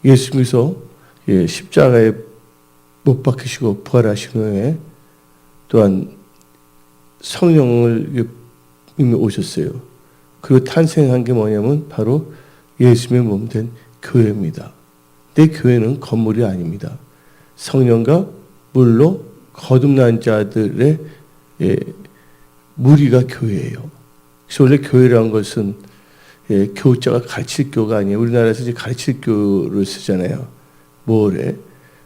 예수님께서 십자가에 못 박히시고 부활하신 후에 또한 성령을 이미 오셨어요. 그리고 탄생한 게 뭐냐면 바로 예수님의 몸 된 교회입니다. 내 교회는 건물이 아닙니다. 성령과 물로 거듭난 자들의 무리가 교회예요. 그래서 원래 교회라는 것은 교자가 가르칠 교가 아니에요. 우리나라에서 이제 가르칠 교를 쓰잖아요. 뭐래?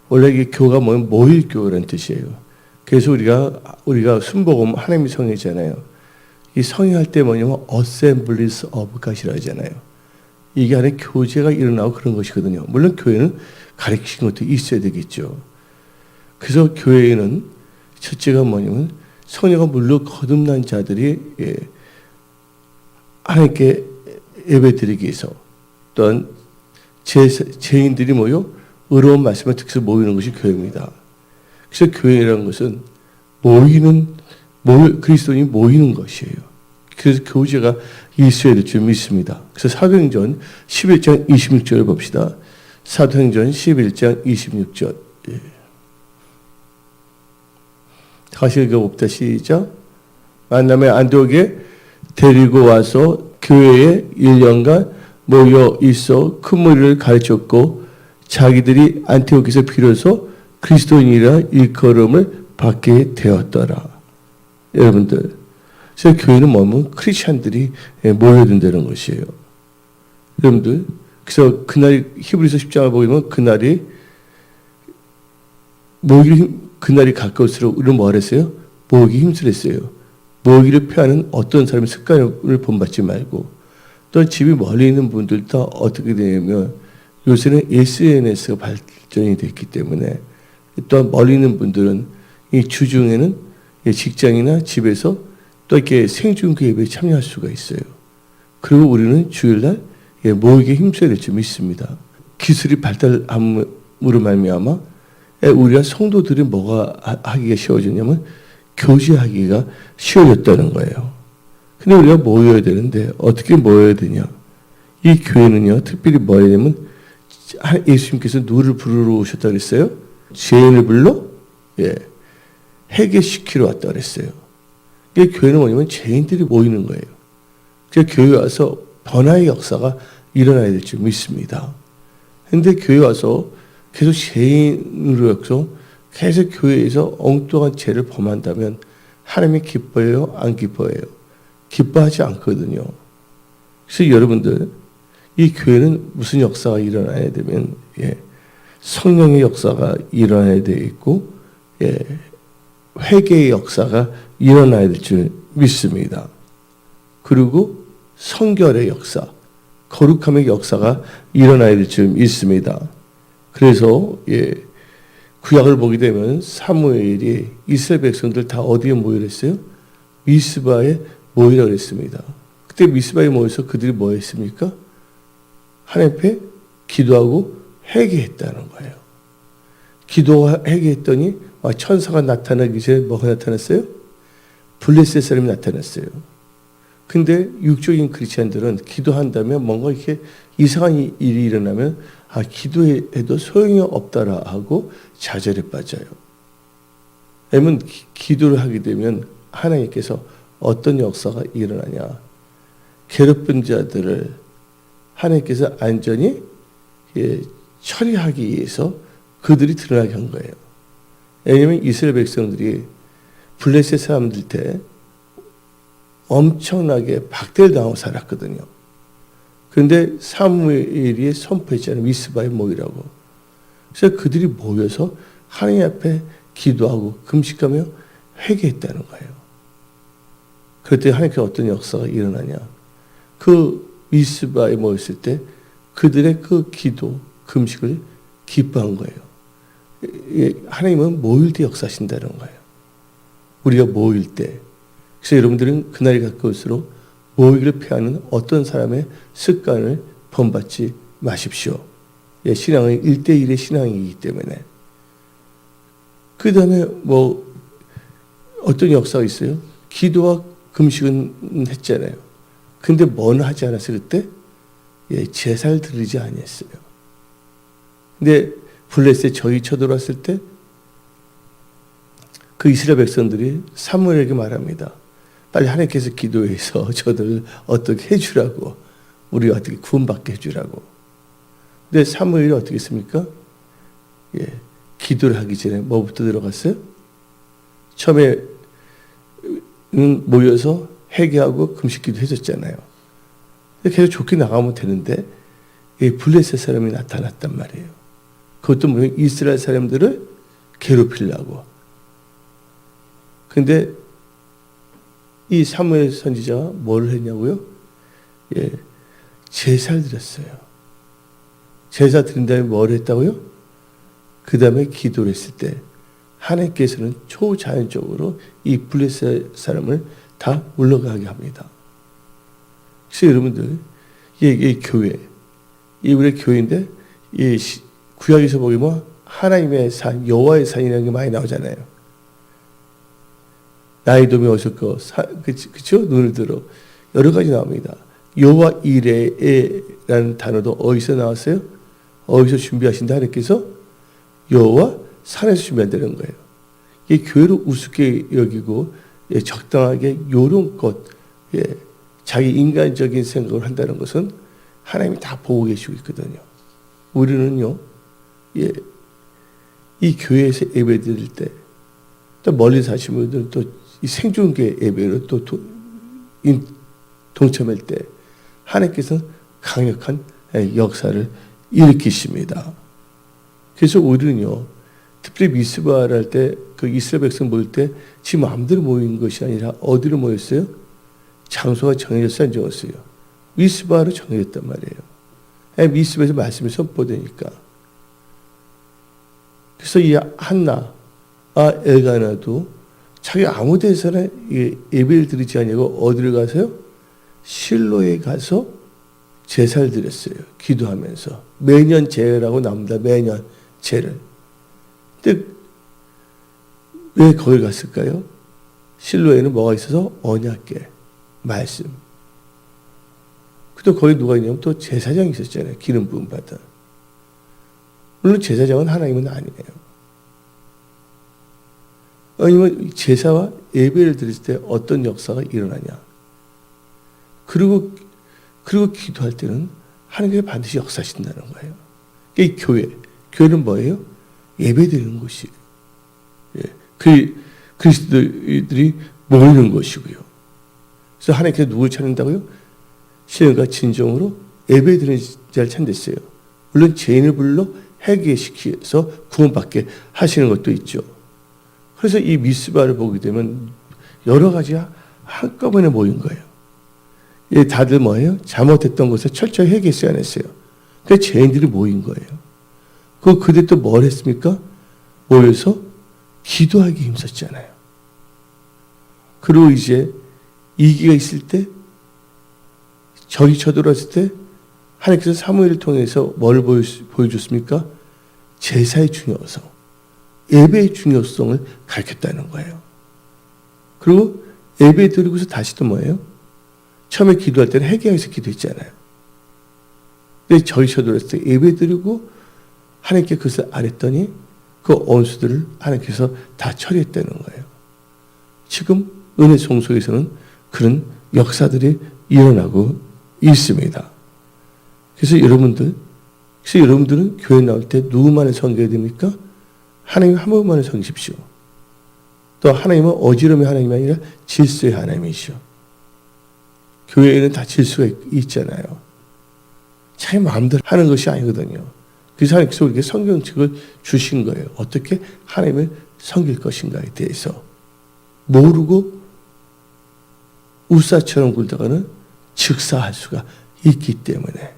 원래 이게 교가 뭐냐면 모일 교라는 뜻이에요. 그래서 우리가 순복음 하나님의 성이잖아요. 이 성의할 때 뭐냐면 Assemblies of God이라 하잖아요. 이게 안에 교제가 일어나고 그런 것이거든요. 물론 교회는 가르치는 것도 있어야 되겠죠. 그래서 교회에는 첫째가 뭐냐면 성령과 물로 거듭난 자들이 하나님께 예배드리기 위해서 또한 죄인들이 모여 의로운 말씀을 듣기서 모이는 것이 교회입니다. 그래서 교회라는 것은 그리스도인이 모이는 것이에요. 그래서 교제가 있어야 될 줄 믿습니다. 그래서 사도행전 11장 26절을 봅시다. 사도행전 11장 26절. 다시 읽어봅시다. 시작. 만남의 안디옥에 데리고 와서 교회에 1년간 모여 있어 큰 무리를 가르쳤고 자기들이 안티옥에서 비로소 그리스도인이라 일컬음을 받게 되었더라. 여러분들, 그래서 교회는 뭐냐면 크리스찬들이 모여든다는 것이에요. 여러분들, 그래서 그날이 히브리서 10장을 보면 그날이 가까울수록 우리는 뭐 하랬어요? 모으기 힘들었어요. 모으기를 피하는 어떤 사람의 습관을 본받지 말고 또 집이 멀리 있는 분들도 어떻게 되냐면 요새는 SNS가 발전이 됐기 때문에 또한 멀리 있는 분들은 이 주중에는 직장이나 집에서 또 이렇게 생중계 예배에 참여할 수가 있어요. 그리고 우리는 주일날 모이기에 힘써야 될 줄 믿습니다. 기술이 발달함으로 말미암아 우리가 성도들이 뭐가 하기가 쉬워졌냐면 교제하기가 쉬워졌다는 거예요. 근데 우리가 모여야 되는데 어떻게 모여야 되냐? 이 교회는요, 특별히 뭐야 되면 예수님께서 누구를 부르러 오셨다 그랬어요? 죄인을 불러 회개시키러 왔다 그랬어요. 이 교회는 뭐냐면 죄인들이 모이는 거예요. 그래서 교회 와서 변화의 역사가 일어나야 될 줄 믿습니다. 그런데 교회 와서 계속 죄인으로 해서 계속 교회에서 엉뚱한 죄를 범한다면 하나님이 기뻐해요? 안 기뻐해요? 기뻐하지 않거든요. 그래서 여러분들, 이 교회는 무슨 역사가 일어나야 되면 성령의 역사가 일어나야 돼 있고 회개의 역사가 일어나야 될 줄 믿습니다. 그리고 성결의 역사, 거룩함의 역사가 일어나야 될 줄 믿습니다. 그래서 구약을 보게 되면 사무엘이 이스라엘 백성들 다 어디에 모이랬어요? 미스바에 모이라고 했습니다. 그때 미스바에 모여서 그들이 뭐 했습니까? 하나님 앞에 기도하고 회개했다는 거예요. 기도와 회개했더니 천사가 나타나기 전에 뭐가 나타났어요? 블레셋 사람이 나타났어요. 근데 육적인 크리스찬들은 기도한다면 뭔가 이렇게 이상한 일이 일어나면 기도해도 소용이 없다라 하고 좌절에 빠져요. 왜냐면 기도를 하게 되면 하나님께서 어떤 역사가 일어나냐? 괴롭힌 자들을 하나님께서 안전히 처리하기 위해서 그들이 드러나게 한 거예요. 왜냐하면 이스라엘 백성들이 블레셋 사람들한테 엄청나게 박대를 당하고 살았거든요. 그런데 사무엘이 선포했잖아요. 미스바에 모이라고. 그래서 그들이 모여서 하나님 앞에 기도하고 금식하며 회개했다는 거예요. 그럴 때 하나님께 어떤 역사가 일어나냐. 그 미스바에 모였을 때 그들의 그 기도, 금식을 기뻐한 거예요. 하나님은 모일 때 역사하신다는 거예요. 우리가 모일 때. 그래서 여러분들은 그날이 가까울수록 모이기를 피하는 어떤 사람의 습관을 본받지 마십시오. 신앙은 1대1의 신앙이기 때문에. 그 다음에 어떤 역사가 있어요? 기도와 금식은 했잖아요. 근데 뭐는 하지 않았어요, 그때? 제사를 드리지 아니했어요. 근데 블레셋 적이 쳐들어왔을 때 그 이스라엘 백성들이 사무엘에게 말합니다. 빨리 하나님께서 기도해서 저들 어떻게 해주라고, 우리 어떻게 구원받게 해주라고. 근데 사무엘이 어떻게 했습니까? 예, 기도를 하기 전에 뭐부터 들어갔어요? 처음에 모여서 회개하고 금식기도 해줬잖아요. 계속 좋게 나가면 되는데 블레셋 사람이 나타났단 말이에요. 그것도 뭐예요? 이스라엘 사람들을 괴롭히려고. 근데 이 사무엘 선지자가 뭘 했냐고요? 예, 제사를 드렸어요. 제사 드린 다음에 뭘 했다고요? 그 다음에 기도를 했을 때 하나님께서는 초자연적으로 이 블레셋 사람을 다 물러가게 합니다. 그래서 여러분들, 이 교회, 이 우리 교회인데, 이 구약에서 보면 하나님의 산, 여호와의 산이라는 게 많이 나오잖아요. 나의 도움이 어디서 그쵸? 눈을 들어. 여러 가지 나옵니다. 여호와 이레라는 단어도 어디서 나왔어요? 어디서 준비하신다 하나님께서? 여호와 산에서 준비한다는 거예요. 이 교회를 우습게 여기고 적당하게 요런껏 자기 인간적인 생각을 한다는 것은 하나님이 다 보고 계시고 있거든요. 우리는요, 이 교회에서 예배 드릴 때, 또 멀리 사시는 분들은 또 이 생중계 예배로 또 동참할 때 하나님께서는 강력한 역사를 일으키십니다. 그래서 우리는요, 특별히 미스바를 할 때 그 이스라엘 백성 모일 때 지 마음대로 모인 것이 아니라 어디로 모였어요? 장소가 정해져서 안 정했어요. 미스바로 정해졌단 말이에요. 미스바에서 말씀이 선포되니까. 그래서 이 한나, 엘가나도 자기 아무 데서나 예배를 드리지 않냐고 어디를 가서요? 실로에 가서 제사를 드렸어요. 기도하면서. 매년 제라고 나옵니다. 매년 제를. 근데 왜 거기 갔을까요? 실로에는 뭐가 있어서? 언약궤, 말씀. 또 거기 누가 있냐면 또 제사장이 있었잖아요. 기름 부음 받은. 물론 제사장은 하나님은 아니에요. 아니면 제사와 예배를 드릴 때 어떤 역사가 일어나냐. 그리고 기도할 때는 하나님께서 반드시 역사하신다는 거예요. 이 교회는 뭐예요? 예배 드리는 곳이에요. 그리스도인들이 모이는 것이고요. 그래서 하나님께서 누굴 찾는다고요? 신과 진정으로 예배 드리는 자를 찾으셨어요. 물론 죄인을 불러 회개시켜서 구원받게 하시는 것도 있죠. 그래서 이 미스바를 보게 되면 여러 가지가 한꺼번에 모인 거예요. 다들 뭐예요? 잘못했던 것을 철저히 회개했어야 했어요. 그러니까 죄인들이 모인 거예요. 그들 또 뭘 했습니까? 모여서 기도하기 힘썼잖아요. 그리고 이제 이기가 있을 때, 적이 쳐들어왔을 때 하나님께서 사무엘을 통해서 뭘 보여줬습니까? 제사의 중요성, 예배의 중요성을 가르쳤다는 거예요. 그리고 예배 드리고서 다시 또 뭐예요? 처음에 기도할 때는 회개하면서 기도했잖아요. 근데 적이 쳐들어왔을 때 예배 드리고 하나님께 그것을 안 했더니 그 원수들을 하나님께서 다 처리했다는 거예요. 지금 은혜 성소에서는 그런 역사들이 일어나고 있습니다. 그래서 여러분들은 교회 나올 때 누구만을 섬겨야 됩니까? 하나님 한 분만을 섬기십시오. 또 하나님은 어지러움의 하나님이 아니라 질서의 하나님이시오. 교회에는 다 질서가 있잖아요. 자기 마음대로 하는 것이 아니거든요. 그래서 하나님께서 우리에게 성경책을 주신 거예요. 어떻게 하나님을 섬길 것인가에 대해서. 모르고 우사처럼 굴다가는 즉사할 수가 있기 때문에.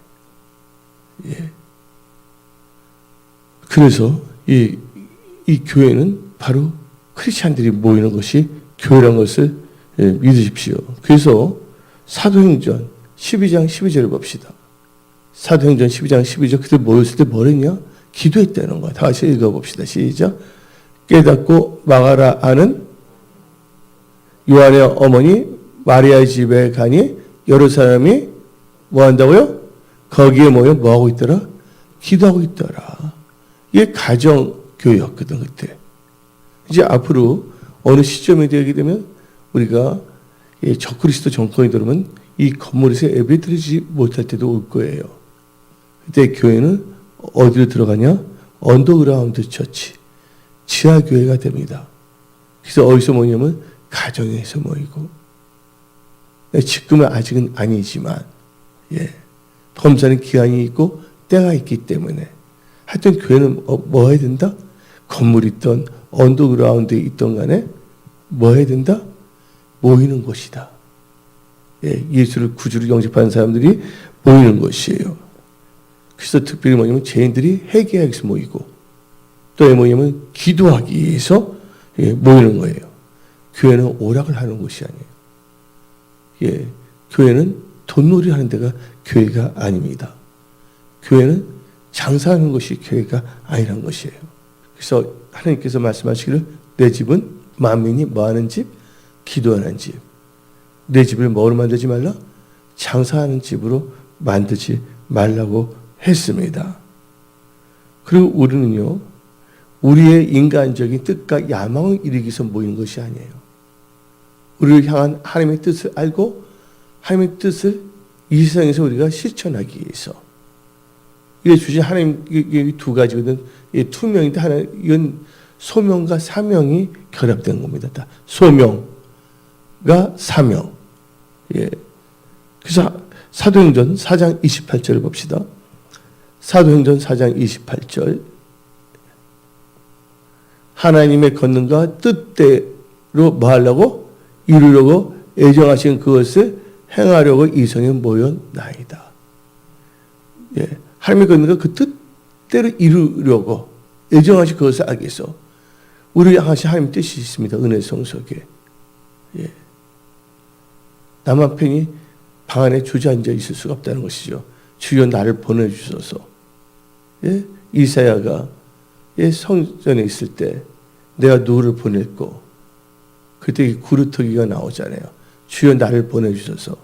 그래서 이 교회는 바로 크리스찬들이 모이는 것이 교회라는 것을 믿으십시오. 그래서 사도행전 12장 12절을 봅시다. 사도행전 12장 12절 그때 모였을 때 뭘 했냐? 기도했다는 거야. 다시 읽어봅시다. 시작. 깨닫고 마가라 아는 요한의 어머니 마리아의 집에 가니 여러 사람이 뭐 한다고요? 거기에 모여 뭐 하고 있더라? 기도하고 있더라. 이게 가정교회였거든 그때. 이제 앞으로 어느 시점에 되게 되면 우리가 적그리스도 정권이 들어오면 이 건물에서 예배드리지 못할 때도 올 거예요. 그때 교회는 어디로 들어가냐? 언더그라운드 처치, 지하교회가 됩니다. 그래서 어디서 모이냐면 가정에서 모이고, 지금은 아직은 아니지만, 검사는 기한이 있고 때가 있기 때문에 하여튼 교회는 뭐 해야 된다? 건물이 있던 언더그라운드에 있던 간에 뭐 해야 된다? 모이는 곳이다. 예수를 구주로 영접하는 사람들이 모이는 곳이에요. 그래서 특별히 뭐냐면 죄인들이 회개하기 위해서 모이고 또 뭐냐면 기도하기 위해서 모이는 거예요. 교회는 오락을 하는 곳이 아니에요. 교회는 돈놀이 하는 데가 교회가 아닙니다. 교회는 장사하는 것이 교회가 아니라는 것이에요. 그래서 하나님께서 말씀하시기를 내 집은 만민이 뭐하는 집? 기도하는 집. 내 집을 뭐로 만들지 말라? 장사하는 집으로 만들지 말라고 했습니다. 그리고 우리는요, 우리의 인간적인 뜻과 야망을 이루기 위해서 모이는 것이 아니에요. 우리를 향한 하나님의 뜻을 알고 하나님의 뜻을 이 세상에서 우리가 실천하기 위해서. 이게 주신 하나님 두 가지거든. 투명인데 하나 이건 소명과 사명이 결합된 겁니다. 소명과 사명. 그래서 사도행전 4장 28절을 봅시다. 사도행전 4장 28절. 하나님의 권능과 뜻대로 뭐 하려고? 이루려고 애정하신 그것을 행하려고 이성에 모였나이다. 하나님의 권능과 그 뜻대로 이루려고 애정하신 그것을 알기 위해서 우리 향하신 하나님의 뜻이 있습니다. 은혜 성석에. 나만 편히 방 안에 주저앉아 있을 수가 없다는 것이죠. 주여 나를 보내주소서. 이사야가 성전에 있을 때 내가 누구를 보낼고 그때 구루터기가 나오잖아요. 주여 나를 보내주소서.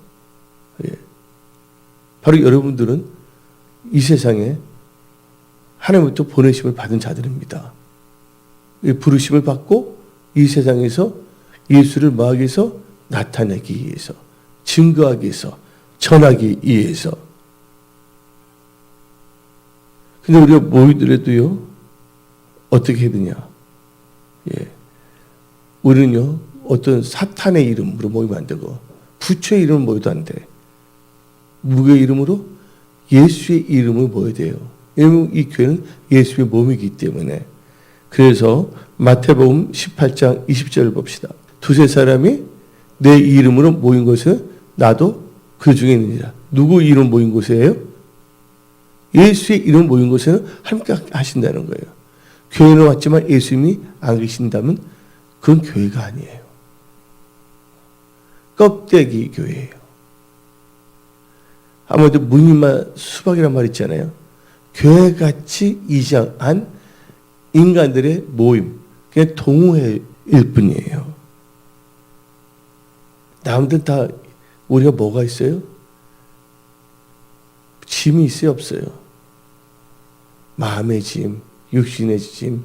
바로 여러분들은 이 세상에 하나님부터 보내심을 받은 자들입니다. 부르심을 받고 이 세상에서 예수를 뭐하기 위해서? 나타내기 위해서, 증거하기 위해서, 전하기 위해서. 근데 우리가 모이더라도요, 어떻게 해야 되냐? 우리는요, 어떤 사탄의 이름으로 모이면 안 되고, 부처의 이름으로 모여도 안 돼. 누구의 이름으로? 예수의 이름으로 모여야 돼요. 왜냐하면 이 교회는 예수의 몸이기 때문에. 그래서 마태복음 18장 20절을 봅시다. 두세 사람이 내 이름으로 모인 곳은 나도 그 중에 있느니라. 누구 이름 모인 곳이에요? 예수의 이름 모인 곳에는 하나님께 하신다는 거예요. 교회는 왔지만 예수님이 안 계신다면 그건 교회가 아니에요. 껍데기 교회예요. 아무래도 무늬만 수박이란 말 있잖아요. 교회같이 이상한 인간들의 모임, 그냥 동호회일 뿐이에요. 남들 다 우리가 뭐가 있어요? 짐이 있어요, 없어요? 마음의 짐, 육신의 짐,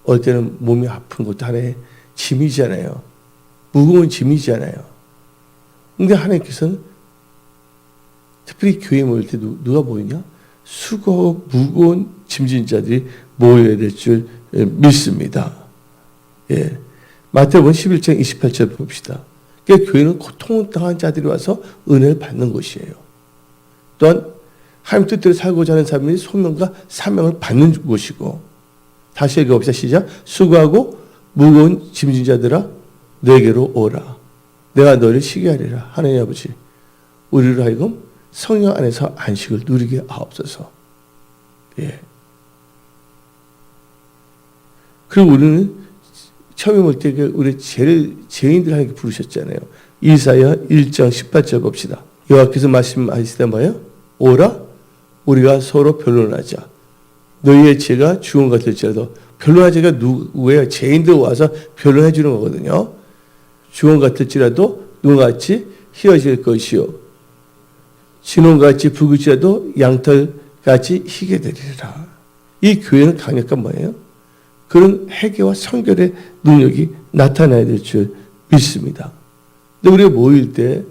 어떨 때는 몸이 아픈 것도 하나의 짐이잖아요. 무거운 짐이잖아요. 근데 하나님께서는 특별히 교회에 모일 때 누가 모이냐? 수고 무거운 짐진 자들이 모여야 될 줄 믿습니다. 마태복음 11장 28절 봅시다. 그러니까 교회는 고통을 당한 자들이 와서 은혜를 받는 곳이에요. 또한 하나님 뜻대로 살고자 하는 사람들이 소명과 사명을 받는 곳이고, 다시 읽어봅시다. 시작. 수고하고 무거운 짐진 자들아 내게로 오라. 내가 너를 쉬게 하리라. 하나님 아버지, 우리를 하여금 성령 안에서 안식을 누리게 하옵소서. 그리고 우리는 처음에 볼 때 우리 죄인들 하나님께 부르셨잖아요. 이사야 1장 18절 봅시다. 여호와께서 말씀하시다 뭐예요? 오라 우리가 서로 변론하자. 너희의 죄가 주원 같을지라도. 변론할 죄가 누구예요? 죄인들 와서 변론해 주는 거거든요. 주원 같을지라도 눈같이 희어질 것이요 진홍같이 붉을지라도 양털같이 희게 되리라. 이 교회는 강력한 뭐예요? 그런 회개와 성결의 능력이 나타나야 될 줄 믿습니다. 근데 우리가 모일 때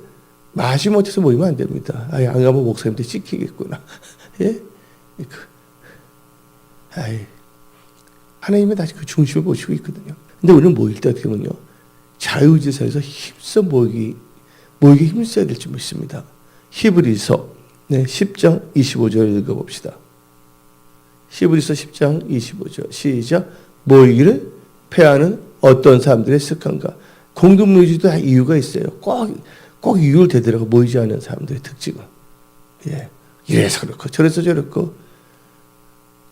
마지 못해서 모이면 안 됩니다. 안 가면 목사님한테 찍히겠구나. 예? 하나님은 다시 그 중심을 보시고 있거든요. 근데 우리는 모일 때 어떻게 보면요, 자유지사에서 힘써 모이기 힘써야 될 줄 믿습니다. 히브리서 10장 25절 읽어봅시다. 히브리서 10장 25절 시작. 모이기를 패하는 어떤 사람들의 습관과 공동 모이지도 다 이유가 있어요. 꼭 이유를 대더라고 모이지 않는 사람들의 특징은. 예. 이래서 그렇고 저래서 저렇고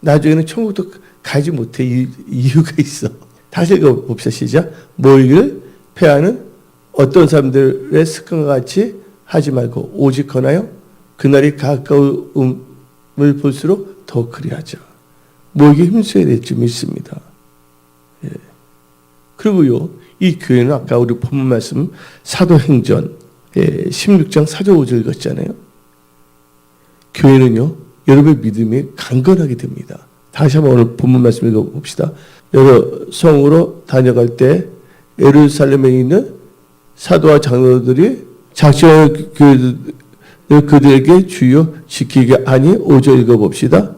나중에는 천국도 가지 못해 이유가 있어. 다시 읽어봅시다. 시작. 모이기를 패하는 어떤 사람들의 습관과 같이 하지 말고 오직 권하여 그날이 가까움을 볼수록 더 그리하자. 모이기 힘써야 될 줄 믿습니다. 예. 그리고요, 이 교회는 아까 우리 본문 말씀 사도행전 16장 4절 5절 읽었잖아요. 교회는요, 여러분의 믿음이 강건하게 됩니다. 다시 한번 오늘 본문 말씀 읽어봅시다. 여러 성으로 다녀갈 때 예루살렘에 있는 사도와 장로들이 작정하여 그들에게 주여 지키게 하니 5절 읽어봅시다.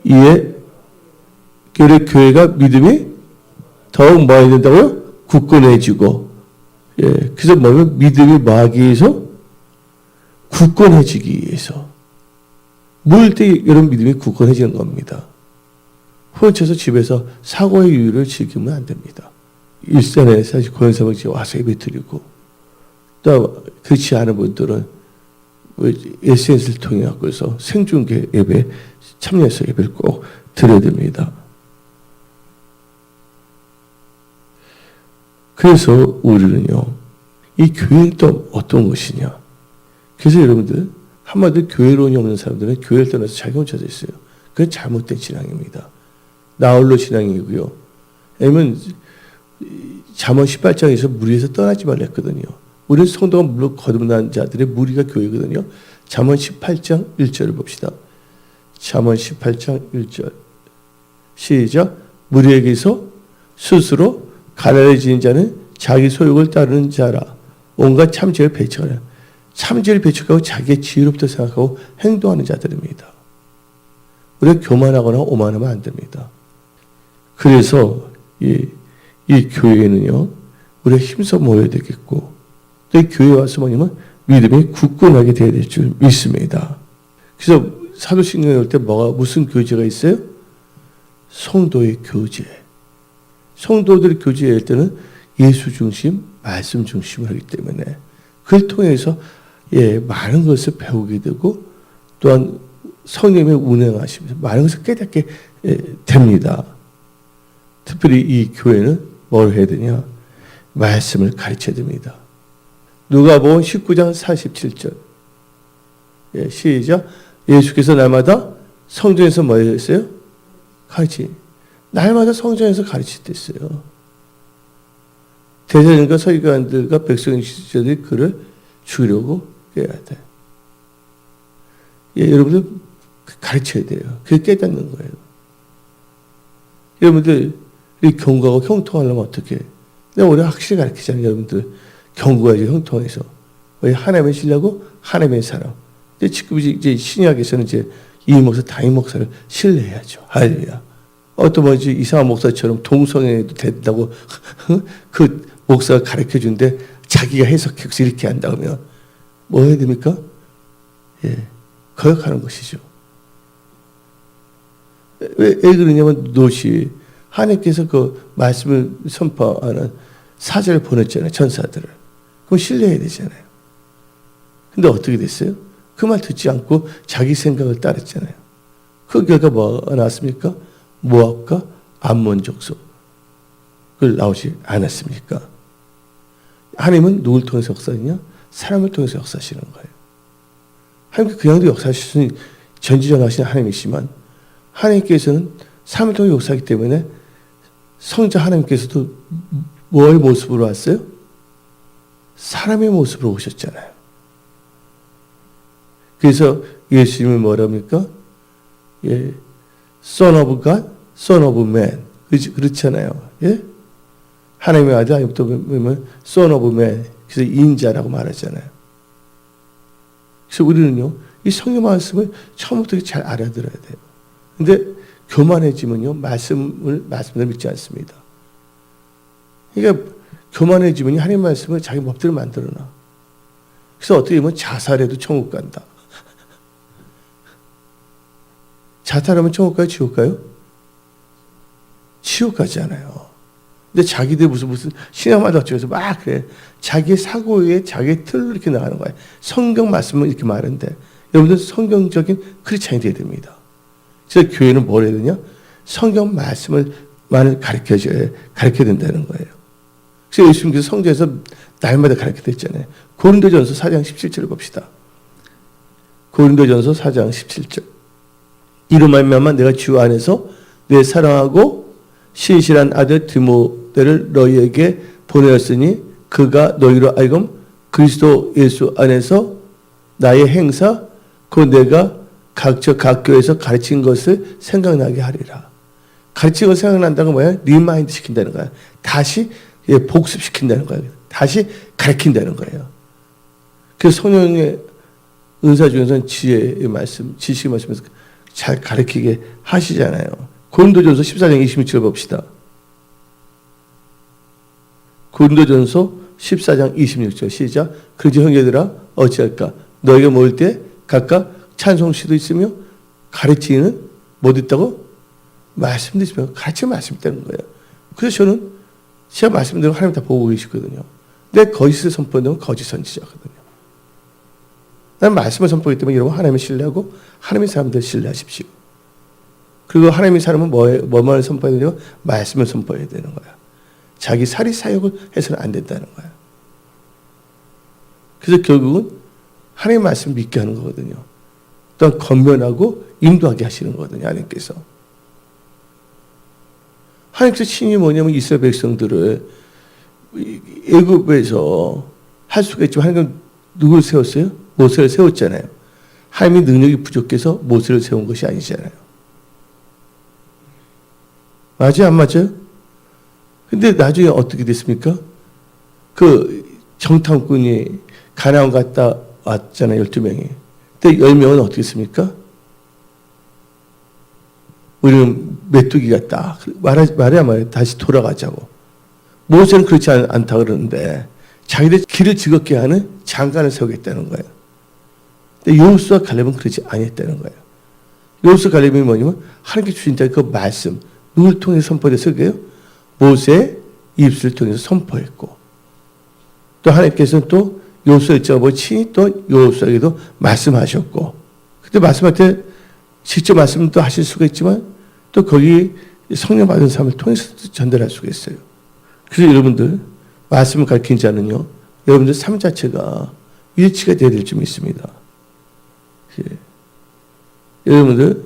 이에 교회가 믿음이 더욱 뭐 해야 된다고요? 굳건해지고, 예, 그래서 뭐냐면 믿음이 뭐하기 위해서? 굳건해지기 위해서. 모일 때 여러분 믿음이 굳건해지는 겁니다. 훔쳐서 집에서 사고의 유유를 즐기면 안 됩니다. 일산에 사실 고연사방지에 와서 예배 드리고, 또 그렇지 않은 분들은 SNS를 통해 갖고서 생중계 예배 참여해서 예배를 꼭 드려야 됩니다. 그래서 우리는요, 이 교회는 또 어떤 것이냐. 그래서 여러분들, 한마디로 교회론이 없는 사람들은 교회를 떠나서 자기 혼자 있어요. 그건 잘못된 신앙입니다. 나홀로 신앙이고요. 왜냐면 잠언 18장에서 무리에서 떠나지 말라 했거든요. 우리는 성도가 물로 거듭난 자들의 무리가 교회거든요. 잠언 18장 1절을 봅시다. 잠언 18장 1절 시작. 무리에게서 스스로 가난해지는 자는 자기 소욕을 따르는 자라. 온갖 참지를 배척하라. 참지를 배척하고 자기의 지혜롭다 생각하고 행동하는 자들입니다. 우리가 교만하거나 오만하면 안 됩니다. 그래서 이 교회에는요, 우리가 힘써 모여야 되겠고, 또 이 교회에 와서 뭐냐면 믿음이 굳건하게 되어야 될 줄 믿습니다. 그래서 사도신경에 올 때 무슨 교제가 있어요? 성도의 교제. 성도들의 교제할 때는 예수 중심, 말씀 중심을 하기 때문에 그걸 통해서 많은 것을 배우게 되고 또한 성령의 운행하시면서 많은 것을 깨닫게 됩니다. 특별히 이 교회는 뭘 해야 되냐? 말씀을 가르쳐야 됩니다. 누가복음 19장 47절 시작. 예수께서 날마다 성전에서 뭐 했어요? 날마다 성전에서 가르치셨어요. 대제사장과 서기관들과 백성들이 그를 죽이려고 깨야 돼. 여러분들 가르쳐야 돼요. 그게 깨닫는 거예요. 여러분들 경고하고 형통하려면 어떻게? 내가 우리가 확실히 가르치잖아요. 여러분들 경고하죠. 형통해서. 왜 하나님의 신뢰하고 하나님의 사랑. 지금 이제 신약에서는 이제 이 목사, 다임 목사를 신뢰해야죠. 할렐루야. 어떤 뭐지 이상한 목사처럼 동성애도 된다고 그 목사가 가르쳐 준데 자기가 해석해서 이렇게 한다면 뭐 해야 됩니까? 거역하는 것이죠. 왜 그러냐면 노시 하나님께서 그 말씀을 선포하는 사자를 보냈잖아요. 전사들을. 그럼 신뢰해야 되잖아요. 근데 어떻게 됐어요? 그 말 듣지 않고 자기 생각을 따랐잖아요. 그 결과 뭐가 나왔습니까? 모압과 암몬 족속을 나오지 않았습니까? 하나님은 누굴 통해서 역사하느냐? 사람을 통해서 역사하시는 거예요. 하나님께 그냥도 역사하시는 전지전하신 하나님이시지만 하나님께서는 사람을 통해 역사하기 때문에 성자 하나님께서도 뭐의 모습으로 왔어요? 사람의 모습으로 오셨잖아요. 그래서 예수님을 뭐랍니까? Son of God, Son of Man. 그렇잖아요. 예? 하나님의 아들 아니부터 보면 Son of Man. 그래서 인자라고 말하잖아요. 그래서 우리는요, 이 성경 말씀을 처음부터 잘 알아들어야 돼요. 근데 교만해지면요, 말씀을 믿지 않습니다. 그러니까 교만해지면 하나님 말씀을 자기 법대로 만들어놔. 그래서 어떻게 보면 자살해도 천국 간다. 자살하면 천국 가요? 지옥 가요? 지옥 가지 않아요. 근데 자기들 무슨 신앙마다 어쩌면서 막 그래. 자기의 사고에 자기의 틀로 이렇게 나가는 거예요. 성경 말씀은 이렇게 말하는데 여러분들 성경적인 크리스찬이 돼야 됩니다. 그래서 교회는 뭘 해야 되냐? 성경 말씀을 가르쳐야 된다는 거예요. 그래서 예수님께서 성경에서 날마다 가르쳐드렸잖아요. 고린도전서 4장 17절을 봅시다. 고린도전서 4장 17절. 이로 말미암아 내가 주 안에서 내 사랑하고 신실한 아들 디모데를 너희에게 보내었으니 그가 너희로 하여금 그리스도 예수 안에서 나의 행사 그 내가 각 교회에서 가르친 것을 생각나게 하리라. 가르친 것을 생각난다는 건 뭐예요? 리마인드 시킨다는 거야. 다시 복습시킨다는 거예요. 다시 가르친다는 거예요. 그래서 성령의 은사 중에서는 지혜의 말씀, 지식의 말씀에서 잘 가르치게 하시잖아요. 고린도전서 14장 26절 봅시다. 고린도전서 14장 26절 시작. 그러지 형제들아 어찌할까? 너희가 모일 때 각각 찬송시도 있으며 가르치는 못 있다고? 말씀도 있으며 가르치는 말씀이 있다는 거예요. 그래서 저는 제가 말씀드린 하나님 다 보고 계시거든요. 내 거짓을 선포하면 거짓 선지자거든요. 나는 말씀을 선포하기 때문에 여러분 하나님을 신뢰하고 하나님의 사람들 신뢰하십시오. 그리고 하나님의 사람은 뭐만 선포해야 되냐고? 말씀을 선포해야 되는 거야. 자기 사리 사욕을 해서는 안 된다는 거야. 그래서 결국은 하나님의 말씀을 믿게 하는 거거든요. 또한 건면하고 인도하게 하시는 거거든요. 하나님께서. 하나님께서 친히 뭐냐면 이스라엘 백성들을 애굽에서 할 수가 있지만 하나님은 누구를 세웠어요? 모세를 세웠잖아요. 하나님의 능력이 부족해서 모세를 세운 것이 아니잖아요. 맞아요? 안 맞아요? 근데 나중에 어떻게 됐습니까? 그 정탐꾼이 가나안 갔다 왔잖아요. 12명이. 근데 10명은 어떻게 했습니까? 우리는 메뚜기 같다. 말해야 말해. 다시 돌아가자고. 모세는 그렇지 않다 그러는데 자기들 길을 즐겁게 하는 장관을 세우겠다는 거예요. 근데 여호수아 갈렙은 그렇지 아니했다는 거예요. 여호수아 갈렙이 뭐냐면 하나님께 주신 그 말씀 누굴 통해서 선포돼서 그게요? 모세의 입술을 통해서 선포했고 또 하나님께서는 또 여호수아 입장을 친히 또 여호수아에게도 말씀하셨고 그때 말씀할 때 직접 말씀도 하실 수가 있지만 또 거기 성령 받은 사람을 통해서 전달할 수가 있어요. 그래서 여러분들 말씀을 가르친 자는요. 여러분들 삶 자체가 일치가 되어야 될 줄 믿습니다. 예. 여러분들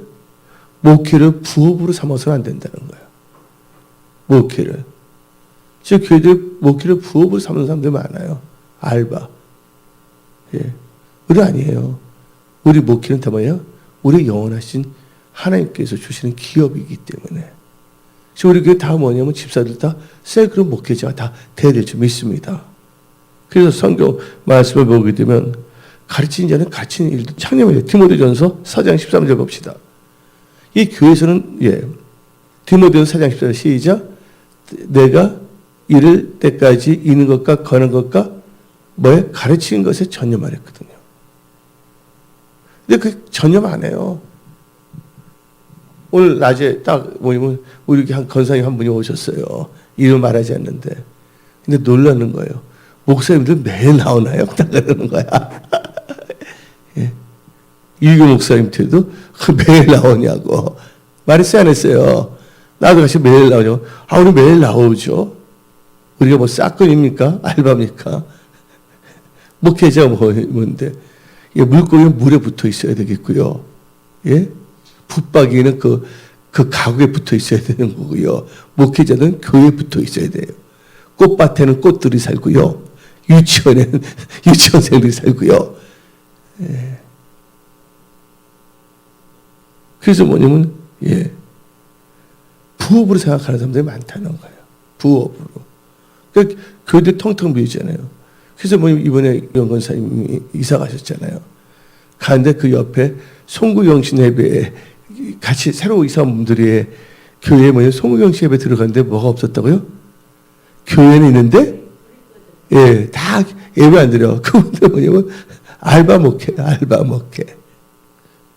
목회를 부업으로 삼아서는 안 된다는 거예요. 목회를. 지금 교회들 목회를 부업으로 삼는 사람들 많아요. 알바. 예. 우리 아니에요. 우리 목회는 다 뭐예요? 우리 영원하신 하나님께서 주시는 기업이기 때문에. 지금 우리 교회 다 뭐냐면 집사들 다 셀그룹 목회자가 다 돼야 될 줄 믿습니다. 그래서 성경 말씀을 보게 되면 가르치는 자는 가르치는 일도 창념해요. 디모데전서 4장 13절 봅시다. 이 교회에서는 디모데전서 4장 14절 시작. 내가 이를 때까지 이는 것과 거는 것과 뭐에 가르치는 것에 전념하랬거든요. 근데 그 전념 안 해요. 오늘 낮에 딱 뭐냐면 우리 한 권사님 한 분이 오셨어요. 이름 말하지 않는데. 근데 놀라는 거예요. 목사님들 매일 나오나요? 딱 그러는 거야. 예. 이규 목사님들도 매일 나오냐고. 말했어요, 안 했어요? 나도 같이 매일 나오냐고. 우리 매일 나오죠. 우리가 뭐 싹건입니까? 알바입니까? 목회자가 뭔데? 물고기는 물에 붙어 있어야 되겠고요. 예? 붙박이는 그 가구에 붙어 있어야 되는 거고요. 목회자는 교회에 붙어 있어야 돼요. 꽃밭에는 꽃들이 살고요. 유치원에는 유치원생들이 살고요. 예. 그래서 뭐냐면 부업으로 생각하는 사람들이 많다는 거예요. 부업으로. 그러니까 교회도 텅텅 비잖아요. 그래서 뭐 이번에 영건사님이 이사 가셨잖아요. 가는데 그 옆에 송구영신 예배에 같이 새로 이사 온 분들이 교회에 뭐냐 송구영신 예배 들어갔는데 뭐가 없었다고요? 교회는 있는데 예, 다 예배 안 드려. 그분들 뭐냐면 알바 목회.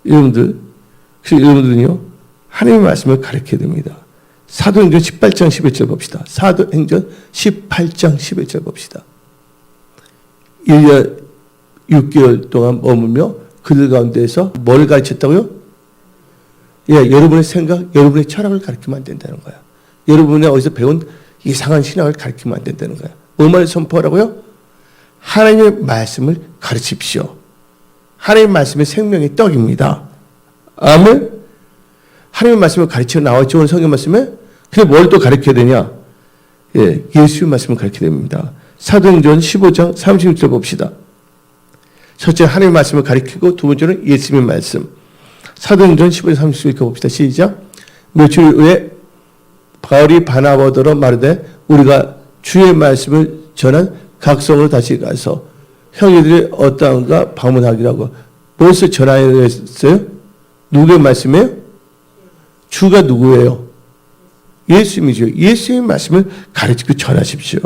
여러분들, 그래서 여러분들은요 하나님의 말씀을 가르쳐야 됩니다. 사도행전 18장 11절 봅시다. 사도행전 18장 11절 봅시다. 1년 6개월 동안 머물며 그들 가운데에서 뭘 가르쳤다고요? 예, 여러분의 생각, 여러분의 철학을 가르치면 안 된다는 거야. 여러분의 어디서 배운 이상한 신학을 가르치면 안 된다는 거야. 뭐만 선포하라고요? 하나님의 말씀을 가르치십시오. 하나님의 말씀이 생명의 떡입니다. 아멘. 하나님의 말씀을 가르쳐 나왔죠. 오늘 성경 말씀에. 근데 뭘 또 가르쳐야 되냐? 예, 예수의 말씀을 가르쳐야 됩니다. 사도행전 15장 36절 봅시다. 첫째 하나님의 말씀을 가르치고 두 번째는 예수님의 말씀. 사도행전 15장 36절 봅시다. 시작. 며칠 후에 바울이 바나바더러 마르되 우리가 주의 말씀을 전한 각 성으로 다시 가서 형제들이 어떠한가 방문하기라고. 무엇을 전하려고 했어요? 누구의 말씀이에요? 주가 누구예요? 예수님이죠. 예수의 말씀을 가르치고 전하십시오.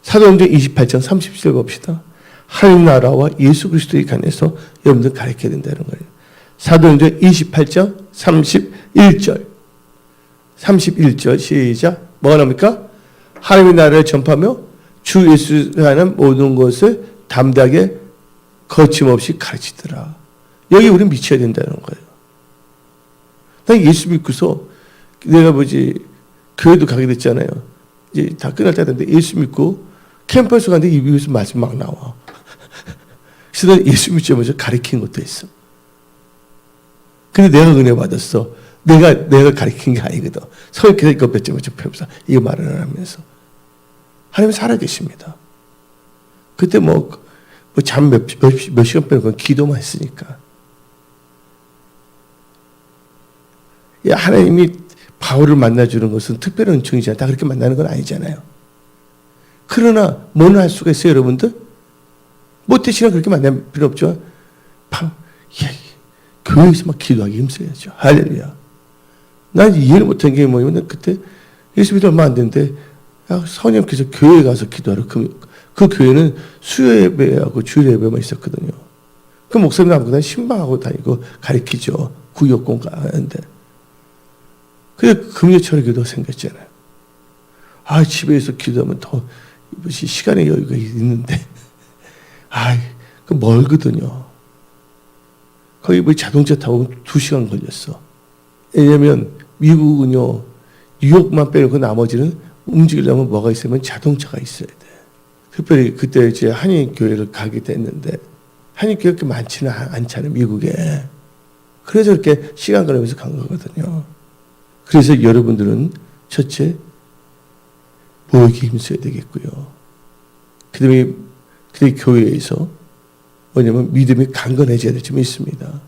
사도행전 28장 30절 봅시다. 하나님 나라와 예수 그리스도의 간에서 여러분들 가르쳐야 된다는 거예요. 사도행전 28장 31절. 31절 시작. 뭐가 나옵니까? 하나님의 나라를 전파하며 주 예수가 하는 모든 것을 담대하게 거침없이 가르치더라. 여기 우리는 미쳐야 된다는 거예요. 난 예수 믿고서 내가 교회도 가게 됐잖아요. 이제 다 끝날 때 됐는데 예수 믿고 캠퍼스 갔는데 입에서 말씀 막 나와. 그래서 난 예수 믿자마자 가르친 것도 있어. 근데 내가 은혜 받았어. 내가 가르친 게 아니거든. 성경에서 이거 뱉자마자 펴면서 이거 말을 하면서 하나님 살아계십니다. 그때 잠 몇 시간 빼는 건 기도만 했으니까. 하나님이 바울을 만나주는 것은 특별한 은총이잖아요. 다 그렇게 만나는 건 아니잖아요. 그러나 뭐는 할 수가 있어요, 여러분들? 대신에 그렇게 만날 필요 없죠. 교회에서 막 기도하기 힘들어야죠. 할렐루야. 난 이해를 못한 게 뭐냐면 그때 예수 믿어 얼마 안 됐는데 성령께서 교회에 가서 기도하러 그 교회는 수요 예배하고 주일 예배만 있었거든요. 그 목사님 아무거나 신방하고 다니고 가르치죠. 구역공 가는데. 그래 금요철에 기도 생겼잖아요. 집에서 기도하면 더 시간의 여유가 있는데 그 멀거든요. 거기 자동차 타고 2시간 걸렸어. 왜냐면 미국은요 뉴욕만 빼놓고 나머지는 움직이려면 뭐가 있으면 자동차가 있어야 돼. 특별히 그때 이제 한인교회를 가게 됐는데 한인교회 그렇게 많지는 않잖아요 미국에. 그래서 이렇게 시간 걸리면서 간 거거든요. 그래서 여러분들은 첫째 모이기 힘써야 되겠고요. 그다음에 교회에서 뭐냐면 믿음이 강건해져야 될 점이 있습니다.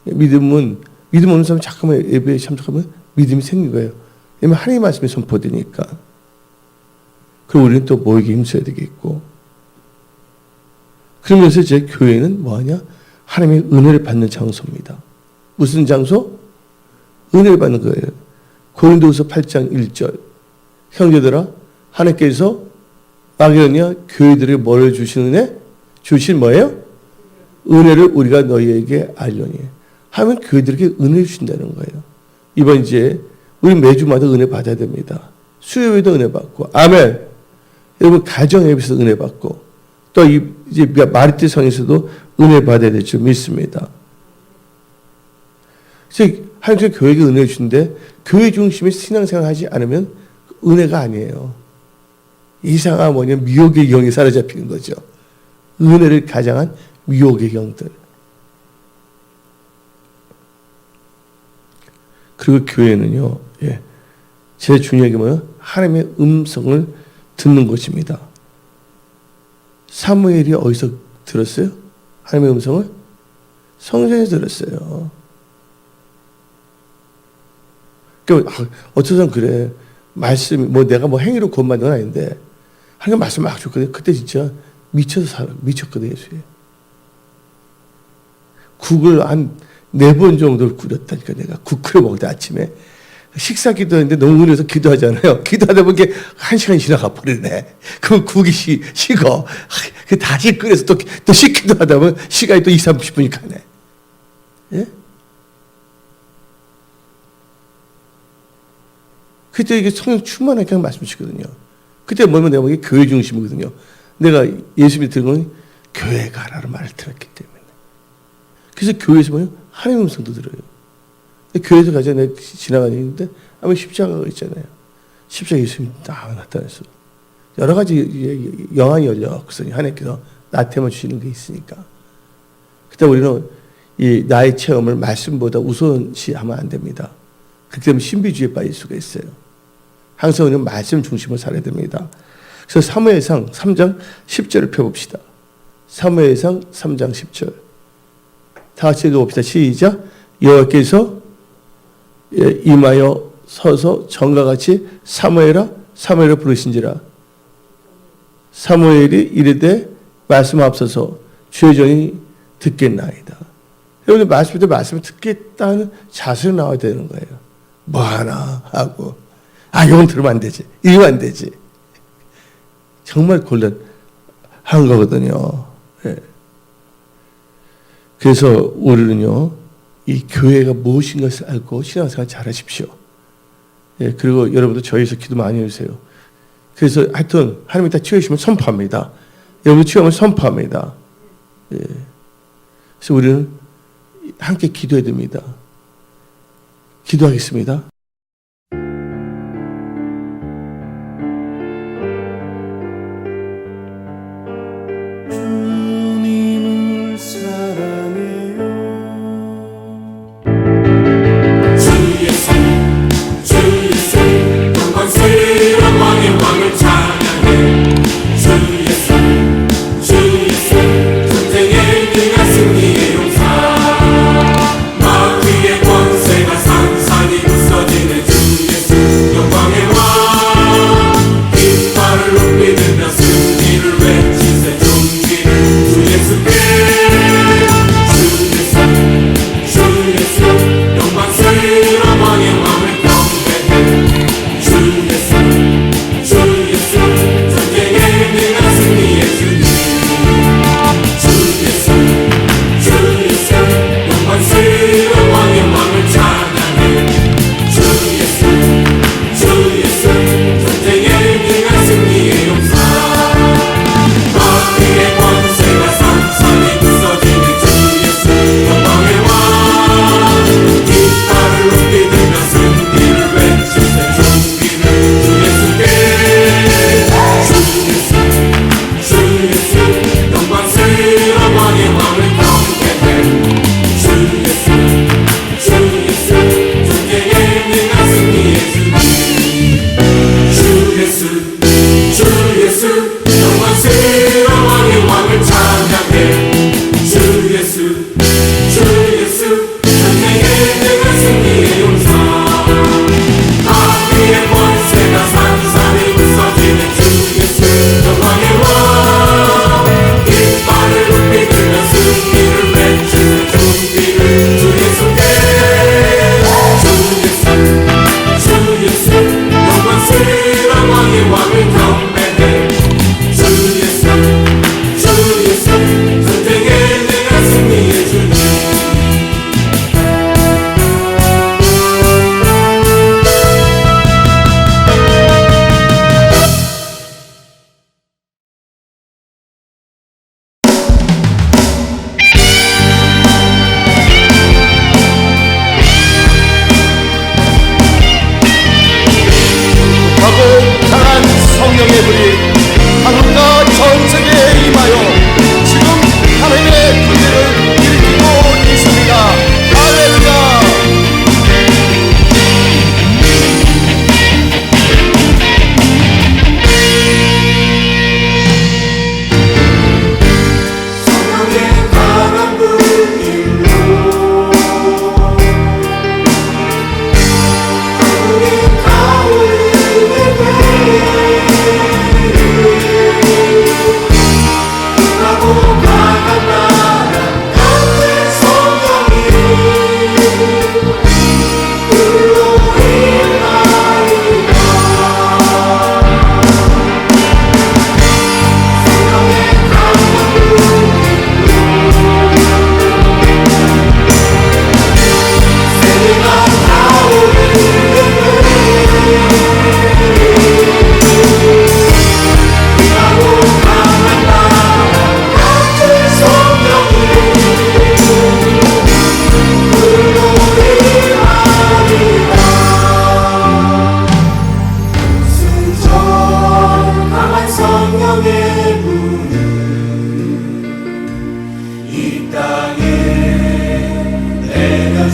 믿음 없는 사람은 잠깐만 예배에 참석하면 믿음이 생긴 거예요. 왜냐면 하나님의 말씀이 선포되니까. 그리고 우리는 또 모이기 힘써야 되겠고. 그러면서 제 교회는 뭐하냐? 하나님의 은혜를 받는 장소입니다. 무슨 장소? 은혜를 받는 거예요. 고린도후서 8장 1절. 형제들아, 하나님께서 막연히 교회들이 뭘 주시느냐? 주신 뭐예요? 은혜를 우리가 너희에게 알려니. 하면 교회들에게 은혜를 주신다는 거예요. 이번 이제 우리 매주마다 은혜 받아야 됩니다. 수요일도 은혜 받고. 아멘. 여러분 가정 예배에서 은혜 받고 또 이제 마리떼 성에서도 은혜 받아야 될 줄 믿습니다. 그래서 하나님께서 교회에게 은혜를 주는데 교회 중심의 신앙생활 하지 않으면 은혜가 아니에요. 이상한 미혹의 영이 사로잡히는 거죠. 은혜를 가장한 미혹의 영들. 그리고 교회는요, 제일 중요한 게 뭐예요? 하나님의 음성을 듣는 것입니다. 사무엘이 어디서 들었어요? 하나님의 음성을? 성전에서 들었어요. 어쩌선 그래. 말씀, 뭐 내가 뭐 행위로 구원받는 건 아닌데, 하나님 말씀 막 줬거든요. 그때 진짜 미쳤거든요, 예수에. 국을 한 4번 정도를 끓였다니까, 내가. 국 끓여 먹을 때 아침에. 식사 기도했는데 너무 은혜서 기도하잖아요. 기도하다 보니까 1시간이 지나가 버리네. 그럼 국이 식어. 다시 끓여서 또 식기도 하다 보면 시간이 또 20, 30분이 가네. 예? 그때 이게 성령 충만하게 그냥 말씀하시거든요. 그때 뭐냐면 내가 보기에 교회 중심이거든요. 내가 예수 믿는 건 교회 가라는 말을 들었기 때문에. 그래서 교회에서 뭐예요? 하나님 음성도 들어요. 교회에서 가자 내가 지나가는데 아마 십자가가 있잖아요. 십자가 예수님이 딱 나타났어. 여러 가지 영안이 열려. 그래서 하나님께서 나한테만 주시는 게 있으니까. 그때 우리는 이 나의 체험을 말씀보다 우선시하면 안 됩니다. 그렇기 때문에 신비주의에 빠질 수가 있어요. 항상 우리는 말씀 중심으로 살아야 됩니다. 그래서 사무엘상 3장 10절을 펴봅시다. 사무엘상 3장 10절. 다 같이 읽어봅시다. 시작. 여호와께서 임하여 서서 전과 같이 사무엘아 부르신지라. 사무엘이 이르되 말씀하옵소서 주의 종이 듣겠나이다. 여러분들 말씀을 듣겠다는 자세로 나와야 되는 거예요. 뭐 하나 하고 이건 들으면 안 되지. 이러면 안 되지. 정말 곤란한 거거든요. 예. 그래서 우리는요, 이 교회가 무엇인 것을 알고 신앙생활 잘하십시오. 예, 그리고 여러분도 저희에서 기도 많이 해주세요. 그래서 하여튼 하나님이 다 치우시면 선포합니다. 여러분 치우면 선포합니다. 예. 그래서 우리는 함께 기도해야 됩니다. 기도하겠습니다. 승리의 용사 마귀의 권세가 산산이 부서지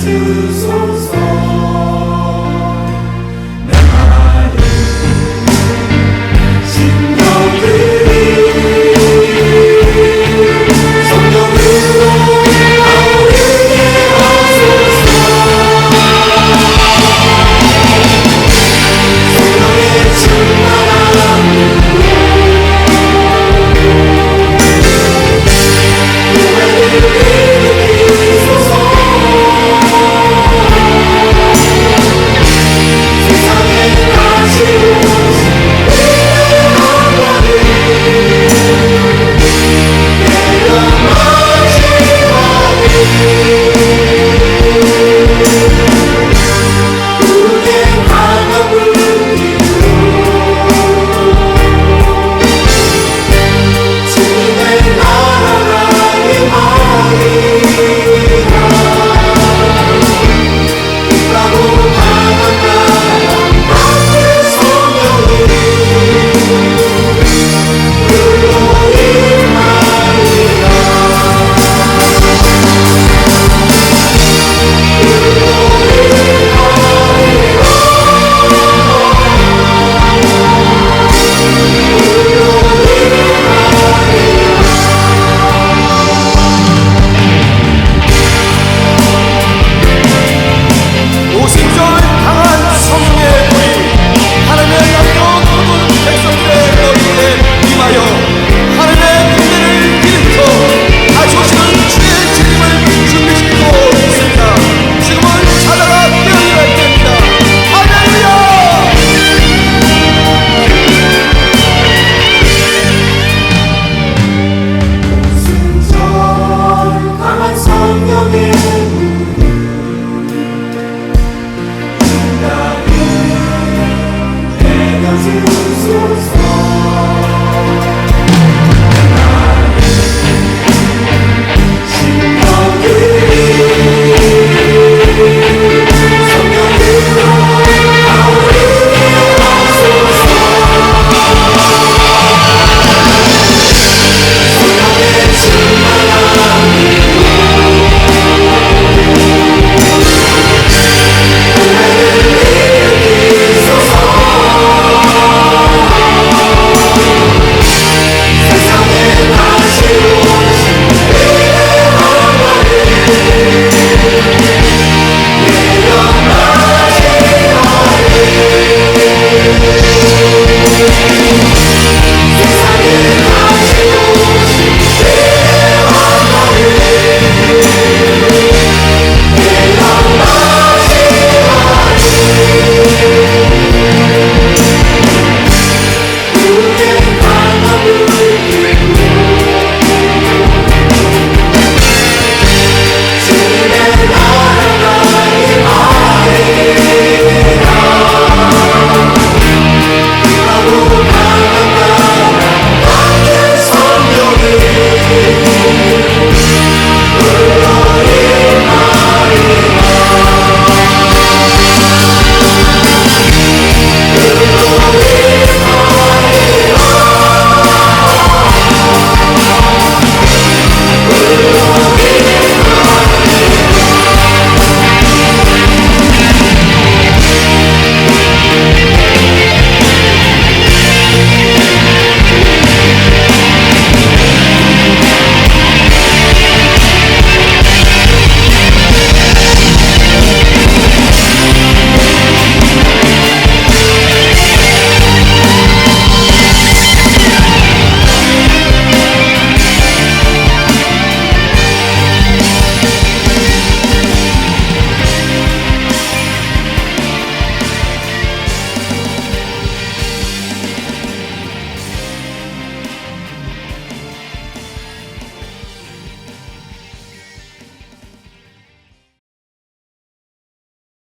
주소서.